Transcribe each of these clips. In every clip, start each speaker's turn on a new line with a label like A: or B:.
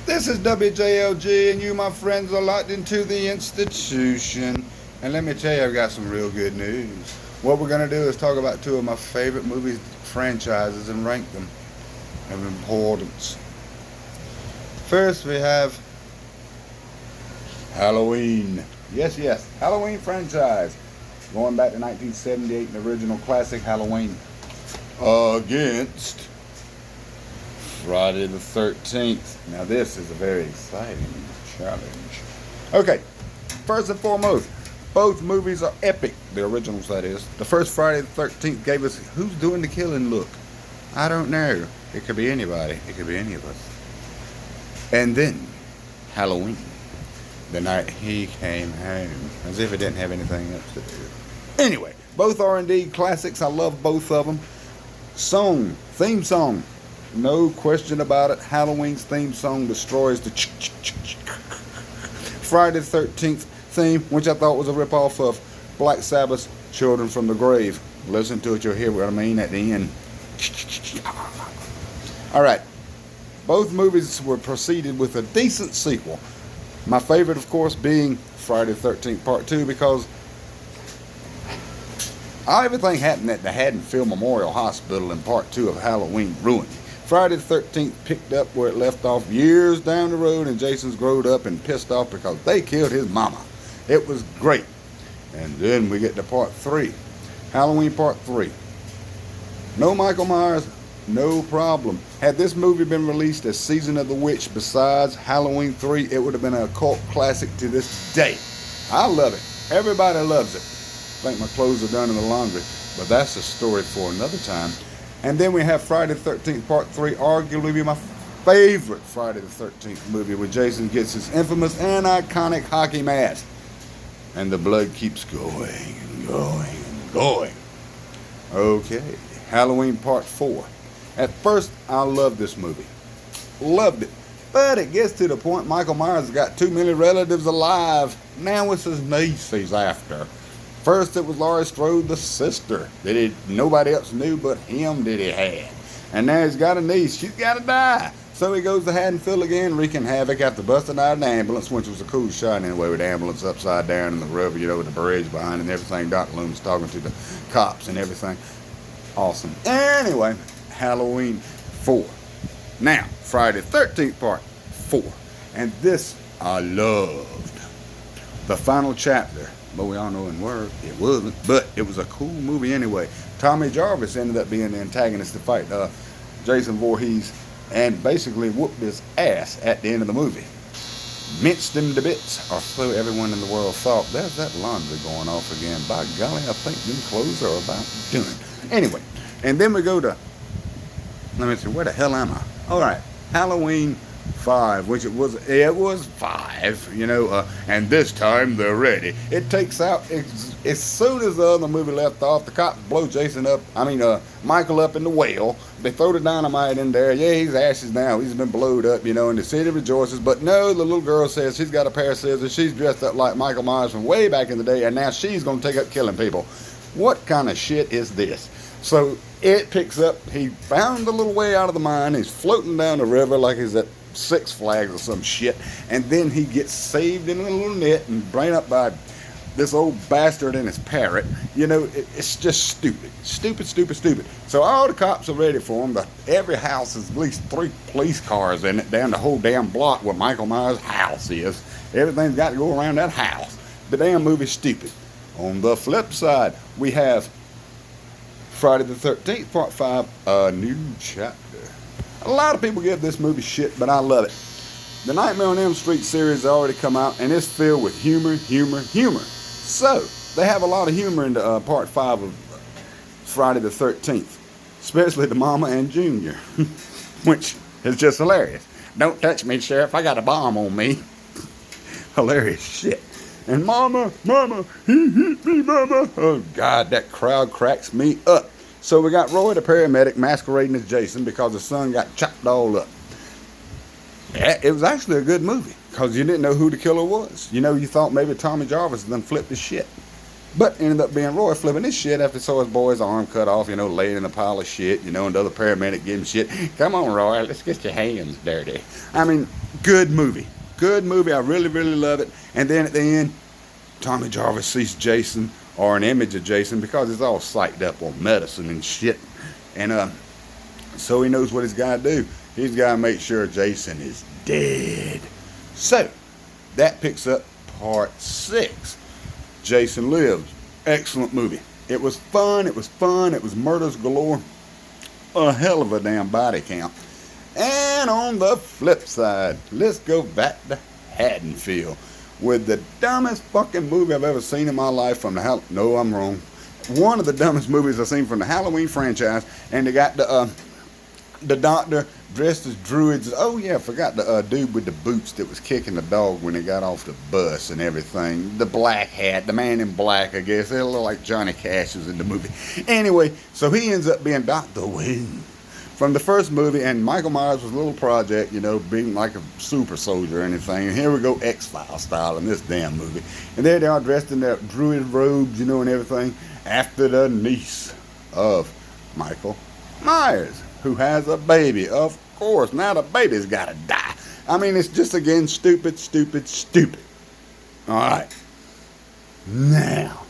A: This is wjlg, and you, my friends, are locked into the institution. And let me tell you, I've got some real good news. What we're going to do is talk about two of my favorite movie franchises and rank them of importance. First, we have Halloween. Yes, Halloween franchise. Going back to 1978, the original classic Halloween. Against Friday the 13th. Now this is a very exciting challenge. Okay, first and foremost, both movies are epic. The originals, that is. The first Friday the 13th gave us who's doing the killing look. I don't know. It could be anybody. It could be any of us. And then Halloween, the night he came home. As if it didn't have anything else to do. Anyway, both are indeed classics. I love both of them. Theme song. No question about it. Halloween's theme song destroys the Friday the 13th theme, which I thought was a ripoff of Black Sabbath's Children from the Grave. Listen to it, you'll hear what I mean at the end. Alright. Both movies were preceded with a decent sequel. My favorite, of course, being Friday the 13th Part 2, because everything happened at the Haddonfield Memorial Hospital in Part 2 of Halloween ruined me. Friday the 13th picked up where it left off years down the road, and Jason's growed up and pissed off because they killed his mama. It was great. And then we get to Part 3. Halloween Part 3. No Michael Myers, no problem. Had this movie been released as Season of the Witch besides Halloween 3, it would have been a cult classic to this day. I love it. Everybody loves it. I think my clothes are done in the laundry, but that's a story for another time. And then we have Friday the 13th Part 3, arguably my favorite Friday the 13th movie, where Jason gets his infamous and iconic hockey mask. And the blood keeps going and going and going. Okay, Halloween Part 4. At first, I loved this movie. Loved it. But it gets to the point Michael Myers has got too many relatives alive. Now it's his niece he's after. First it was Laurie Strode, the sister, that nobody else knew but him that he had. And now he's got a niece. She's got to die. So he goes to Haddonfield again, wreaking havoc after busting out an ambulance, which was a cool shot anyway, with the ambulance upside down in the river, with the bridge behind and everything. Dr. Loomis talking to the cops and everything. Awesome. Anyway, Halloween 4. Now, Friday the 13th Part 4. And this I loved. The final chapter. But we all know in word it wasn't. But it was a cool movie anyway. Tommy Jarvis ended up being the antagonist to fight Jason Voorhees, and basically whooped his ass at the end of the movie. Minced him to bits, or so everyone in the world thought. There's that laundry going off again. By golly, I think them clothes are about done. Anyway, and then we go to, let me see, where the hell am I? Alright, Halloween 5, which it was 5, and this time they're ready. It takes out, as soon as the other movie left off, the cops blow Michael up in the well. They throw the dynamite in there. Yeah, he's ashes now. He's been blowed up, and the city rejoices. But no, the little girl says she's got a pair of scissors. She's dressed up like Michael Myers from way back in the day, and now she's going to take up killing people. What kind of shit is this? So it picks up. He found the little way out of the mine. He's floating down the river like he's at Six Flags or some shit, and then he gets saved in a little net and brought up by this old bastard and his parrot. It's just stupid. So all the cops are ready for him. Every house has at least 3 police cars in it down the whole damn block where Michael Myers' house is. Everything's got to go around that house. The damn movie's stupid. On the flip side, we have Friday the 13th Part 5, A New Chapter. A lot of people give this movie shit, but I love it. The Nightmare on Elm Street series has already come out, and it's filled with humor. So, they have a lot of humor in the Part 5 of Friday the 13th. Especially the Mama and Junior, which is just hilarious. Don't touch me, Sheriff, I got a bomb on me. Hilarious shit. And Mama, he hit me, Mama. Oh, God, that crowd cracks me up. So we got Roy the paramedic masquerading as Jason because his son got chopped all up. Yeah, it was actually a good movie because you didn't know who the killer was. You thought maybe Tommy Jarvis done flipped his shit. But ended up being Roy flipping his shit after he saw his boy's arm cut off, laying in a pile of shit, and the other paramedic gave him shit. Come on, Roy, let's get your hands dirty. I mean, good movie. Good movie. I really, really love it. And then at the end, Tommy Jarvis sees Jason, or an image of Jason, because he's all psyched up on medicine and shit. And so he knows what he's got to do. He's got to make sure Jason is dead. So, that picks up part 6. Jason Lives. Excellent movie. It was fun. It was murders galore. A hell of a damn body count. And on the flip side, let's go back to Haddonfield with the dumbest fucking movie I've ever seen in my life from the No, I'm wrong. One of the dumbest movies I've seen from the Halloween franchise, and they got the doctor dressed as druids. Oh yeah, I forgot the dude with the boots that was kicking the dog when he got off the bus and everything. The black hat, the man in black, I guess. It looked like Johnny Cash was in the movie. Anyway, so he ends up being Dr. Wayne from the first movie, and Michael Myers was a little project, being like a super soldier or anything. And here we go, X-Files style in this damn movie. And there they are dressed in their druid robes, and everything, after the niece of Michael Myers, who has a baby. Of course, now the baby's gotta die. I mean, it's just, again, stupid. Alright. Now,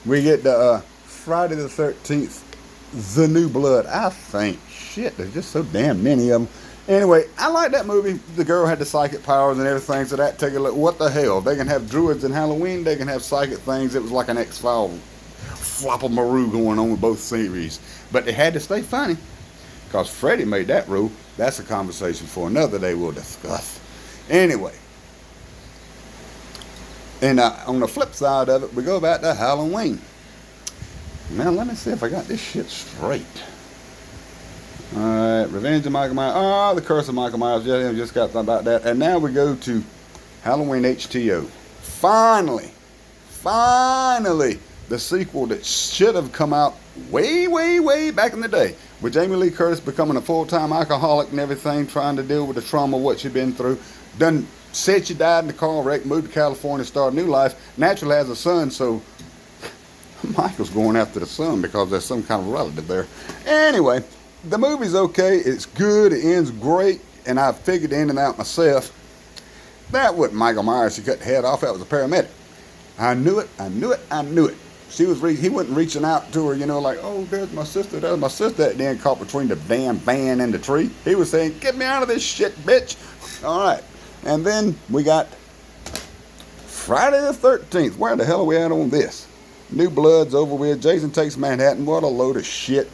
A: we get to Friday the 13th, The New Blood. I think, shit, there's just so damn many of them. Anyway, I like that movie. The girl had the psychic powers and everything, so that take a look. What the hell? They can have druids in Halloween, they can have psychic things. It was like an X-File flopper-maroo going on with both series. But they had to stay funny, because Freddy made that rule. That's a conversation for another day we'll discuss. Anyway. And on the flip side of it, we go back to Halloween. Now, let me see if I got this shit straight. Alright, Revenge of Michael Myers. Oh, The Curse of Michael Myers. Yeah, I just got about that. And now we go to Halloween HTO. Finally, the sequel that should have come out way back in the day, with Jamie Lee Curtis becoming a full-time alcoholic and everything, trying to deal with the trauma of what she'd been through. Done said she died in a car wreck, moved to California, started a new life. Naturally has a son, so Michael's going after the son because there's some kind of relative there. Anyway, the movie's okay. It's good. It ends great, and I figured the ending out myself. That wasn't Michael Myers. She cut the head off. That was a paramedic. I knew it. He wasn't reaching out to her, like, oh, there's my sister, that then caught between the damn van and the tree. He was saying, get me out of this shit, bitch. All right. And then we got Friday the 13th. Where the hell are we at on this? New Blood's over with. Jason Takes Manhattan. What a load of shit.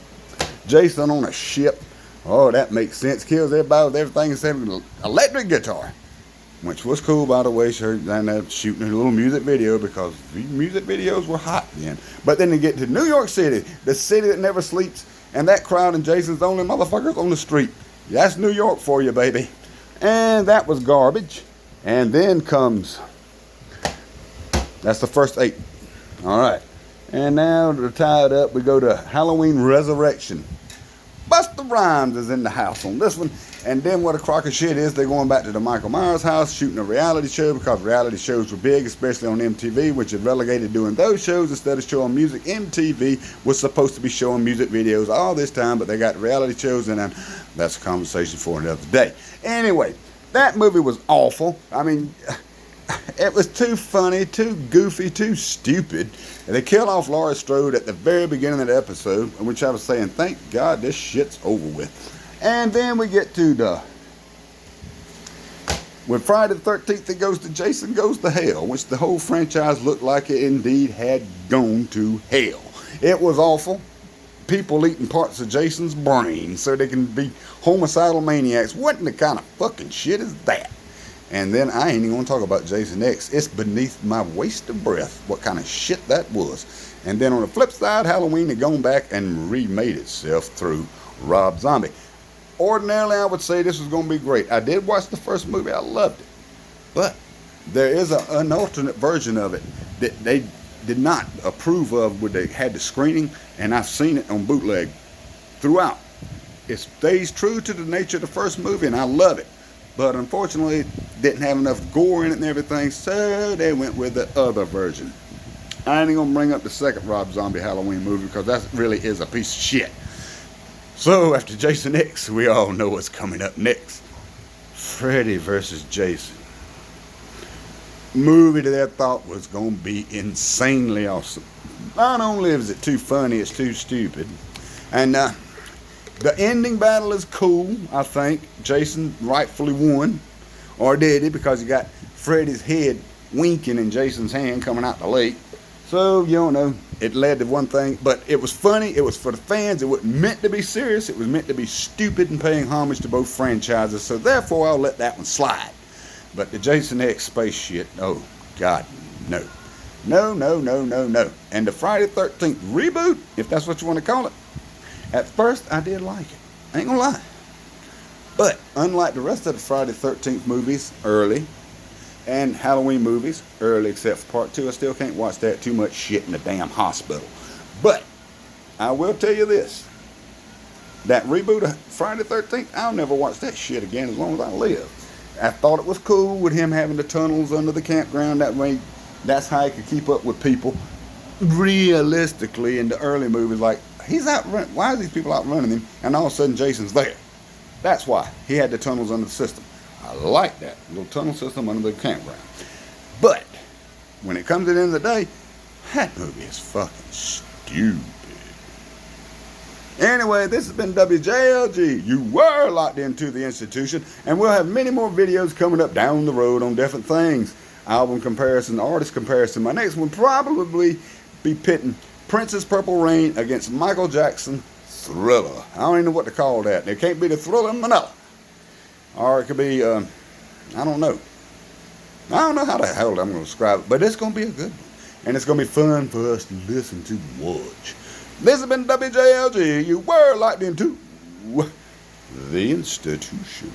A: Jason on a ship. Oh, that makes sense. Kills everybody with everything except an electric guitar. Which was cool, by the way. Shooting a little music video, because music videos were hot then. But then they get to New York City, the city that never sleeps, and that crowd and Jason's the only motherfuckers on the street. That's New York for you, baby. And that was garbage. And then comes, that's the first 8. All right. And now to tie it up, we go to Halloween Resurrection. Busta Rhymes is in the house on this one. And then what a crock of shit is, they're going back to the Michael Myers house, shooting a reality show, because reality shows were big, especially on MTV, which is relegated doing those shows instead of showing music. MTV was supposed to be showing music videos all this time, but they got reality shows, and that's a conversation for another day. Anyway, that movie was awful. I mean, it was too funny, too goofy, too stupid. And they killed off Laurie Strode at the very beginning of the episode, in which I was saying, thank God this shit's over with. And then we get to with Friday the 13th, it goes to Jason Goes to Hell, which the whole franchise looked like it indeed had gone to hell. It was awful. People eating parts of Jason's brain so they can be homicidal maniacs. What in the kind of fucking shit is that? And then I ain't even going to talk about Jason X. It's beneath my waist of breath what kind of shit that was. And then on the flip side, Halloween had gone back and remade itself through Rob Zombie. Ordinarily, I would say this was going to be great. I did watch the first movie. I loved it. But there is an alternate version of it that they did not approve of when they had the screening, and I've seen it on bootleg throughout. It stays true to the nature of the first movie, and I love it. But unfortunately, it didn't have enough gore in it and everything, so they went with the other version. I ain't gonna bring up the second Rob Zombie Halloween movie because that really is a piece of shit. So after Jason X, we all know what's coming up next. Freddy versus Jason. Movie that I thought was gonna be insanely awesome. Not only is it too funny, it's too stupid. And the ending battle is cool, I think. Jason rightfully won. Or did he? Because he got Freddy's head winking in Jason's hand coming out the lake. So, you don't know. It led to one thing. But it was funny. It was for the fans. It wasn't meant to be serious. It was meant to be stupid and paying homage to both franchises. So, therefore, I'll let that one slide. But the Jason X space shit, oh, God, no. No, no, no, no, no. And the Friday 13th reboot, if that's what you want to call it, at first I did like it. I ain't gonna lie. But unlike the rest of the Friday 13th movies, early, and Halloween movies, early except for part 2, I still can't watch that. Too much shit in the damn hospital. But I will tell you this. That reboot of Friday 13th, I'll never watch that shit again as long as I live. I thought it was cool with him having the tunnels under the campground. That way, that's how he could keep up with people. Realistically, in the early movies, like, he's out running. Why are these people outrunning him? And all of a sudden, Jason's there. That's why he had the tunnels under the system. I like that little tunnel system under the campground. But when it comes to the end of the day, that movie is fucking stupid. Anyway, this has been wjlg. You were locked into the institution, and we'll have many more videos coming up down the road on different things. Album comparison, artist comparison. My next one probably be pitting Prince's Purple Rain against Michael Jackson Thriller. I don't even know what to call that. It can't be the Thriller, no. Or it could be, I don't know. I don't know how the hell I'm going to describe it, but it's going to be a good one. And it's going to be fun for us to listen to and watch. This has been wjlg. You were locked into the institution.